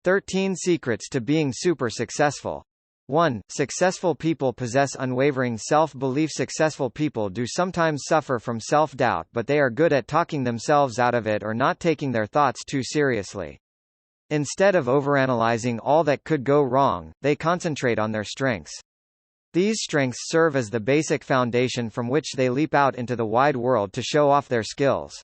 13 Secrets to Being Super Successful. 1. Successful people possess unwavering self-belief. Successful people do sometimes suffer from self-doubt, but they are good at talking themselves out of it or not taking their thoughts too seriously. Instead of overanalyzing all that could go wrong, they concentrate on their strengths. These strengths serve as the basic foundation from which they leap out into the wide world to show off their skills.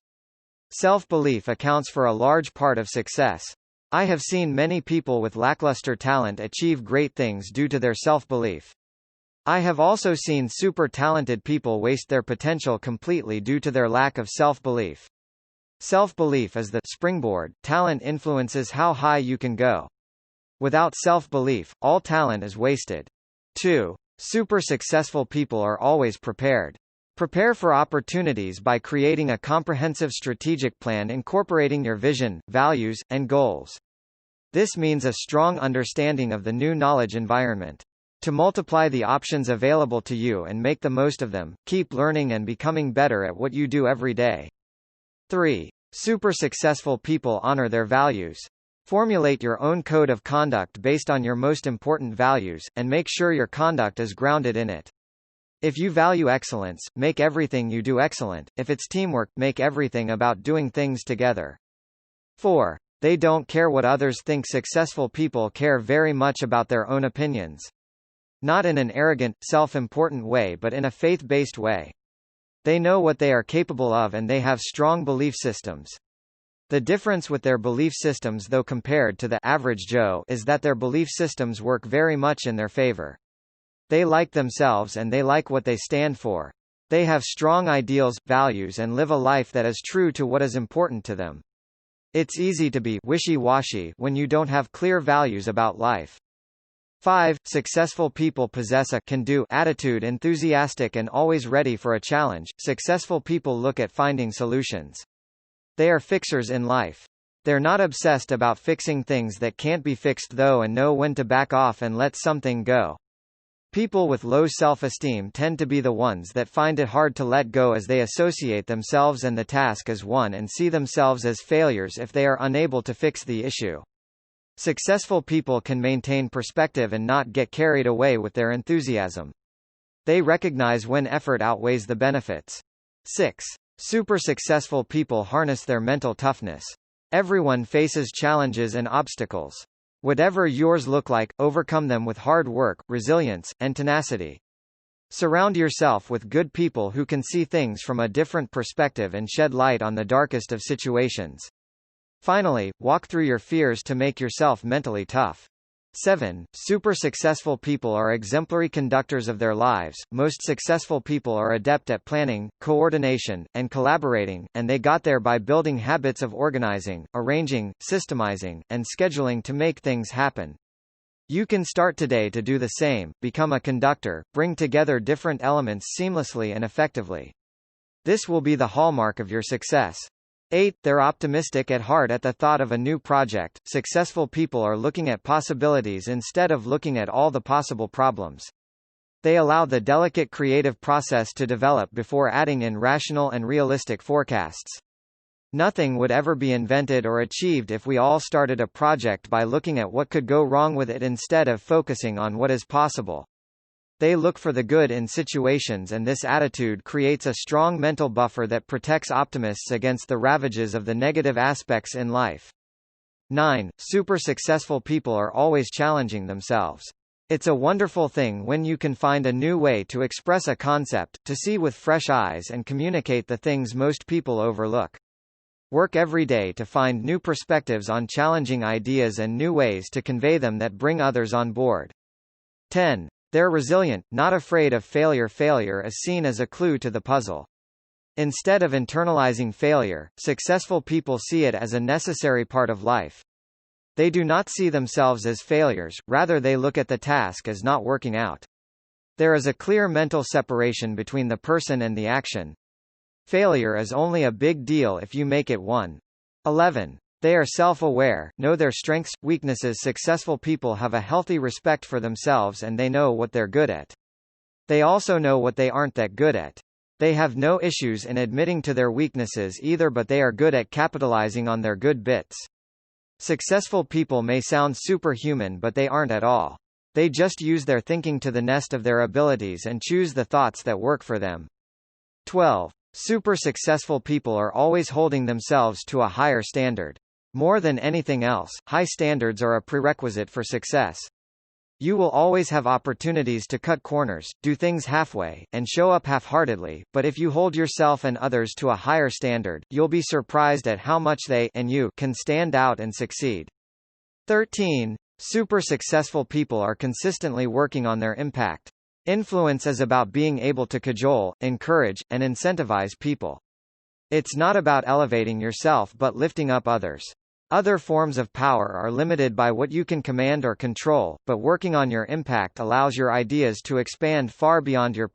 Self-belief accounts for a large part of success. I have seen many people with lackluster talent achieve great things due to their self-belief. I have also seen super talented people waste their potential completely due to their lack of self-belief. Self-belief is the springboard. Talent influences how high you can go. Without self-belief, all talent is wasted. 2. Super successful people are always prepared. Prepare for opportunities by creating a comprehensive strategic plan incorporating your vision, values, and goals. This means a strong understanding of the new knowledge environment. To multiply the options available to you and make the most of them, keep learning and becoming better at what you do every day. 3. Super successful people honor their values. Formulate your own code of conduct based on your most important values, and make sure your conduct is grounded in it. If you value excellence, make everything you do excellent. If it's teamwork, make everything about doing things together. 4. They don't care what others think. Successful people care very much about their own opinions. Not in an arrogant, self-important way but in a faith-based way. They know what they are capable of and they have strong belief systems. The difference with their belief systems, though, compared to the average Joe, is that their belief systems work very much in their favor. They like themselves and they like what they stand for. They have strong ideals, values and live a life that is true to what is important to them. It's easy to be wishy-washy when you don't have clear values about life. 5. Successful people possess a can-do attitude, enthusiastic and always ready for a challenge. Successful people look at finding solutions. They are fixers in life. They're not obsessed about fixing things that can't be fixed though, and know when to back off and let something go. People with low self-esteem tend to be the ones that find it hard to let go, as they associate themselves and the task as one and see themselves as failures if they are unable to fix the issue. Successful people can maintain perspective and not get carried away with their enthusiasm. They recognize when effort outweighs the benefits. 6. Super successful people harness their mental toughness. Everyone faces challenges and obstacles. Whatever yours look like, overcome them with hard work, resilience, and tenacity. Surround yourself with good people who can see things from a different perspective and shed light on the darkest of situations. Finally, walk through your fears to make yourself mentally tough. 7. Super successful people are exemplary conductors of their lives. Most successful people are adept at planning, coordination, and collaborating, and they got there by building habits of organizing, arranging, systemizing, and scheduling to make things happen. You can start today to do the same. Become a conductor, bring together different elements seamlessly and effectively. This will be the hallmark of your success. 8. They're optimistic at heart at the thought of a new project. Successful people are looking at possibilities instead of looking at all the possible problems. They allow the delicate creative process to develop before adding in rational and realistic forecasts. Nothing would ever be invented or achieved if we all started a project by looking at what could go wrong with it instead of focusing on what is possible. They look for the good in situations, and this attitude creates a strong mental buffer that protects optimists against the ravages of the negative aspects in life. 9. Super successful people are always challenging themselves. It's a wonderful thing when you can find a new way to express a concept, to see with fresh eyes and communicate the things most people overlook. Work every day to find new perspectives on challenging ideas and new ways to convey them that bring others on board. 10. They're resilient, not afraid of failure. Failure is seen as a clue to the puzzle. Instead of internalizing failure, successful people see it as a necessary part of life. They do not see themselves as failures, rather they look at the task as not working out. There is a clear mental separation between the person and the action. Failure is only a big deal if you make it one. 11. They are self-aware, know their strengths, weaknesses. Successful people have a healthy respect for themselves and they know what they're good at. They also know what they aren't that good at. They have no issues in admitting to their weaknesses either, but they are good at capitalizing on their good bits. Successful people may sound superhuman, but they aren't at all. They just use their thinking to the nest of their abilities and choose the thoughts that work for them. 12. Super successful people are always holding themselves to a higher standard. More than anything else, high standards are a prerequisite for success. You will always have opportunities to cut corners, do things halfway, and show up half-heartedly, but if you hold yourself and others to a higher standard, you'll be surprised at how much they and you can stand out and succeed. 13. Super successful people are consistently working on their impact. Influence is about being able to cajole, encourage, and incentivize people. It's not about elevating yourself but lifting up others. Other forms of power are limited by what you can command or control, but working on your impact allows your ideas to expand far beyond your